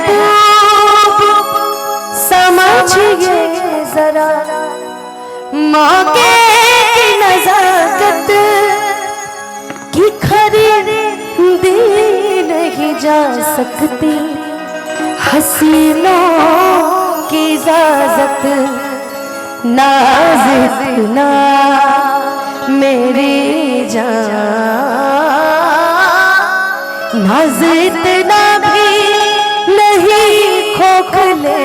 महबूब समझिए जरा, मौके की नजाकत की खरीदी नहीं जा सकती, हसीनों की इजाजत नाज इतना मेरी जान, नाज इतना भी नहीं खोखले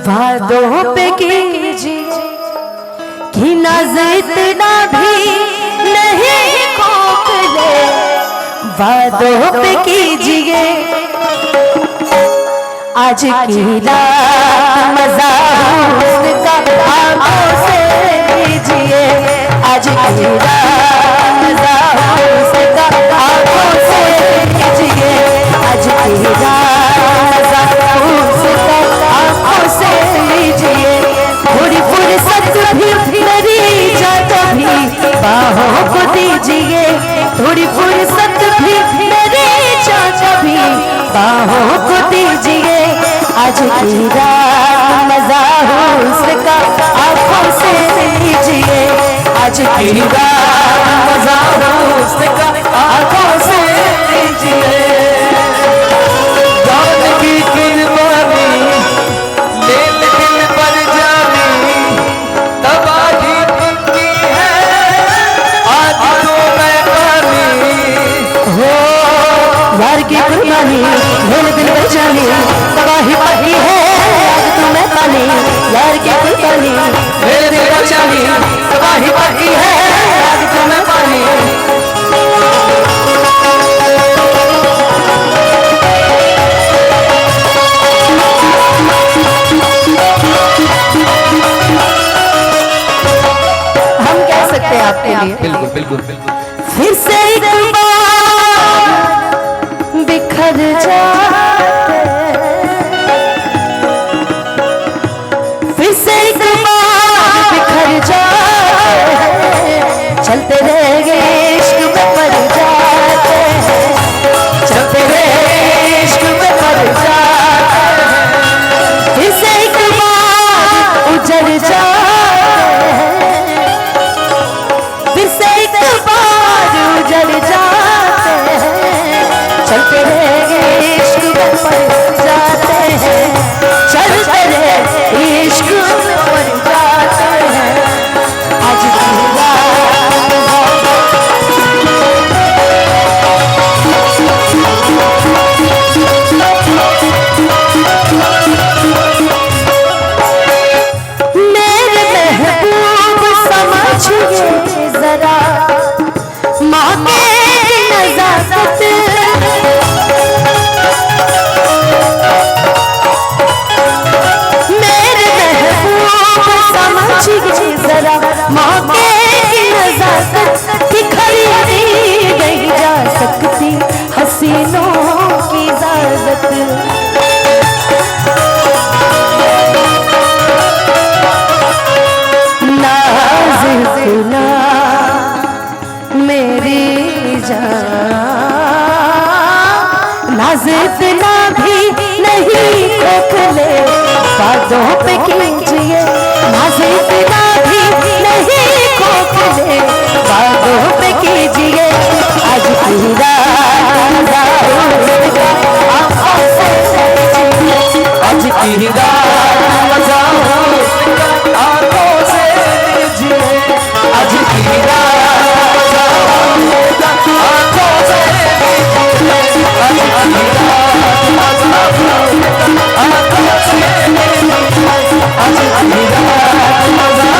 वादों पे कीजिए, कि नाज इतना भी नहीं खोखले वादों पे कीजिए। आज की रात मजा उसका आंखों से लीजिए, आज की रात मजा उसका आंखों से लीजिए, आज की रात मजा उसका आंखों से लीजिए। थोड़ी फुर्सत भी मेरी जाता भी बाहों को दीजिए, थोड़ी फुर्सत भी मेरी जाता भी बाहों को दीजिए। आज की रात मजा उसका आंखों से लीजिए, आज की रात मजा उसका आंखों से लीजिए। जान की कुर्बानी ले दिल पर जानी, तबाही उनकी है आज तो मैं पानी हो यार की कुर्बानी मेरे दिल पर जानी, तबाही बाकी है आज तुम्हें पानी, यार की कुर्बानी मेरे दिल पर जानी, तबाही बाकी है आज तुम्हें पानी। हम कह सकते हैं आपके लिए बिल्कुल बिल्कुल बिल्कुल। फिर से एक बार बिखर जाते, फिर से एक बार बिखर जाते, चलते रहेंगे इश्क में पड़ जाते, चलते रहेंगे इश्क में पड़ जाते, फिर से एक बार उजड़ जाते, फिर से एक बार उजड़ जाते हैं, चलते रहेंगे इश्क में पड़ जाते हैं, चलते रहेंगे इश्क में पड़ जाते हैं। आज की मेरे महबूब समझिए जरा, मौके की नजाकत मेरे महबूब समझिए जरा, मौके की नजाकत की खरीदी नहीं जा सकती, हसीनों की इजाजत नाज इतना मेरी जान, नाज इतना भी नहीं खोखले बातों पे कीजिए, नाज इतना भी नहीं खोखले बातों पे कीजिए। आज की रात आंखों से लीजिए, आज की रात मजा आंखों से लीजिए, आज की रात आंखों से लीजिए, आज की रात मजा आंखों से लीजिए, आज की रात मजा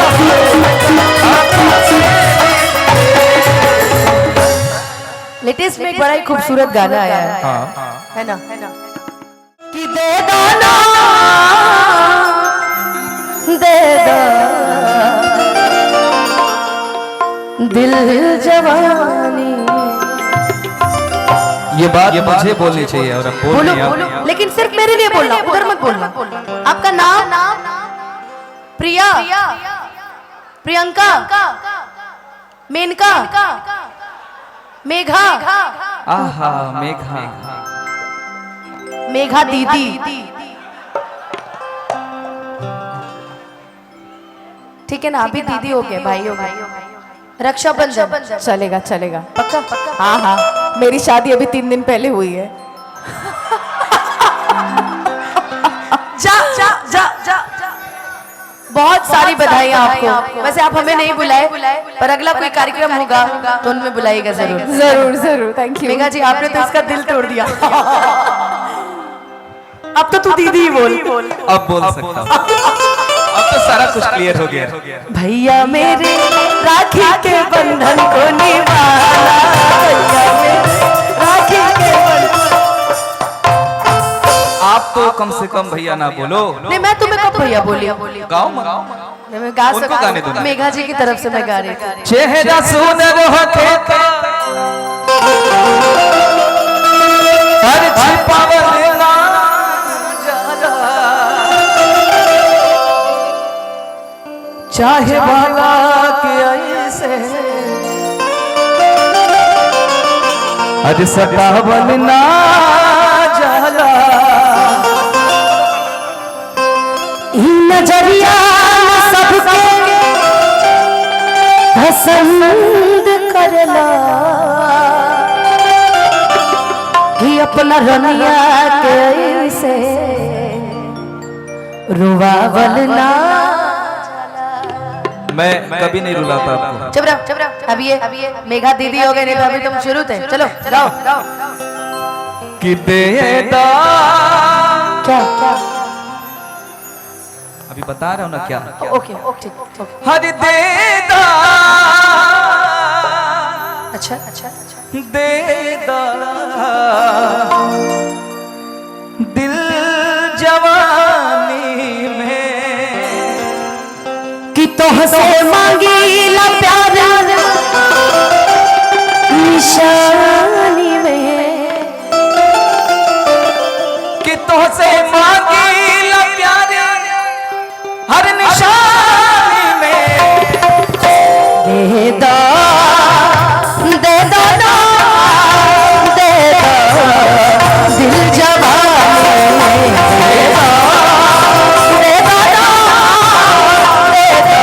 आंखों से। लेटेस्ट में एक बड़ा ही खूबसूरत गाना आया है, है ना, कि दे दो ना, दे दो दिल जवानी। ये बात मुझे बोलनी चाहिए और अब बोलो बोलो, लेकिन सिर्फ मेरे लिए बोलना, उधर मत बोलना। आपका नाम? प्रिया, प्रियंका, मेनका, मेघा, आहा मेघा। मेघा दीदी। ठीक है ना, अभी दीदी हो गए, भाई हो गए। रक्षाबंधन चलेगा चलेगा, पक्का? हाँ हाँ, मेरी शादी अभी 3 दिन पहले हुई है। जा जा जा जा, बहुत सारी बधाइयाँ आपको। वैसे आप हमें नहीं बुलाए, पर अगला कोई कार्यक्रम होगा तो उनमें बुलाइएगा जरूर। जरूर जरूर, थैंक यू। मेघा जी, आपने तो इसका दिल तोड़ दिया। अब तो तू दीदी ही बोल। अब बोल सकता हूँ, अब तो सारा कुछ क्लियर हो गया। भैया मेरे राखी के बंधन को निभाना, भैया मेरे राखी के बंधन। आप तो कम से कम भैया ना बोलो। नहीं, मैं तुम्हें कब भैया बोली? गाओ मत। मैं गा उनको गाने दो सकती ना। हूँ, मेघा जी की तरफ से मैं गा रही थी। चेहरा सुंदर होके हर छिपावल ना जाना, चाहे वाला के ऐसे हर सतावल ना जाला। नजरिया सबके पसंद करला, कि अपना रनिया के से रुवावल ना। मैं कभी नहीं रुलाता आपको। चुप रहो। अब ये मेघा दीदी हो गए, नहीं तो अभी तुम शुरू थे। चलो गाओ। कि देदा क्या क्या? अभी बता रहा हूँ ना क्या। ओके ठीक, ओके। हर देदा अच्छा, देदा दिल जवानी में, कि तुहसे मांगी ला प्यार निशानी में, कि तुझसे मांगी ला प्यार हर निशानी में। दे दो ना, दे दो दिल जवानी में, दे दो ना, दे दो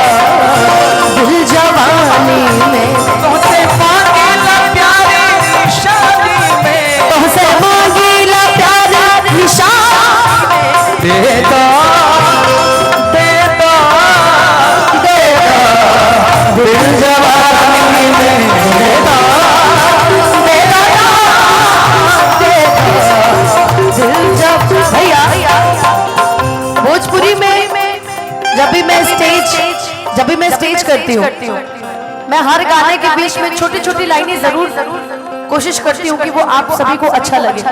दिल जवानी में। तुझसे मांगी ला प्यार निशानी में, तुमसे मांगी ला प्यार निशानी में। दे दो दिल जवानी में, दे दो दिल जब। भैया भोजपुरी में जब भी मैं स्टेज करती हूँ, मैं हर गाने के बीच में छोटी छोटी लाइनें जरूर कोशिश करती हूँ कि वो आप सभी को अच्छा लगे।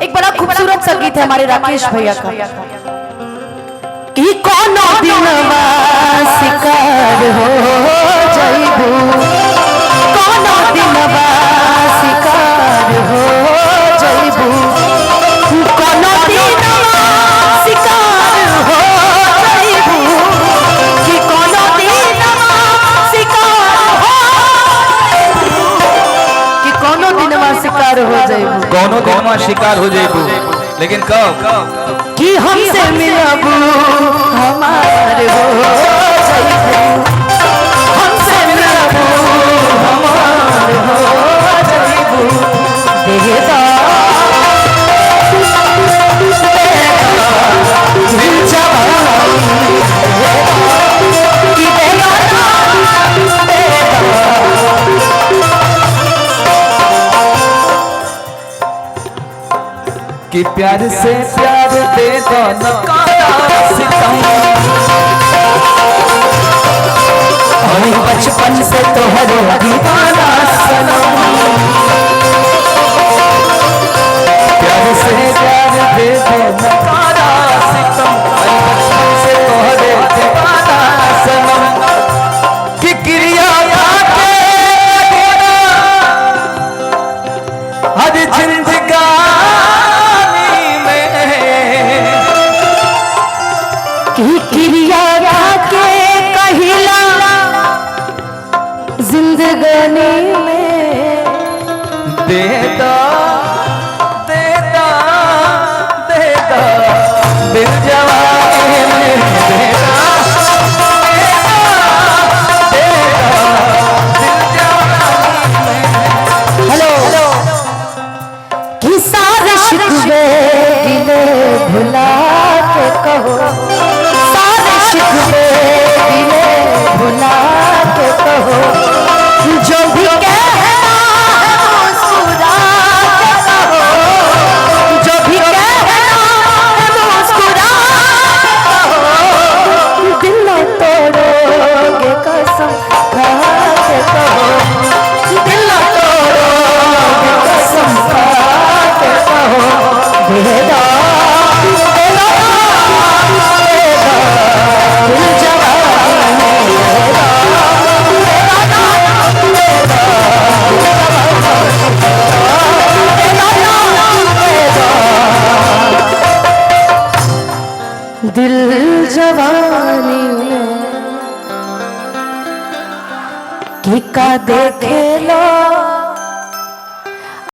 एक बड़ा खूबसूरत संगीत है हमारे राकेश भैया का, कि कोनो दिनवा शिकार हो जइबू, कोनो दिनवा शिकार हो जइबू, कोनो दिनवा शिकार हो जइबू, कि कोनो दिनवा शिकार हो जइबू, कि कोनो दिनवा शिकार हो जइबू। कौनो दिनमा शिकार हो जाएबू, लेकिन कब? कि हमसे मिलबू हमार हो जइबू, हमसे मिलबू हमार हो जइबू। दे दो दिल जवानी, कि दे दो ना, दे दो। कि प्यार से प्यार दे दो न काटा सितम, हमें बचपन से तोहरो दीवाना सनम, प्यार से प्यार दे दो न काटा सितम, बचपन से तोहरे दीवाना सनम। कि क्रिया के हर जिंदगानी कि क्रिया के कहिला जिंदगानी में, सारे शिकवे गिले भुला के कहो, सारे शिकवे गिले भुला के कहो, जो भी कहना है मुस्कुरा के कहो, जो भी कहना है मुस्कुरा के कहो, दिल न तोड़ोगे कसम खा के कहो, दिल न तोड़ोगे कसम खा के कहो, बेदा बेदा बेदा दिल जवानी बेदा दिल जवानी में की का देखे लो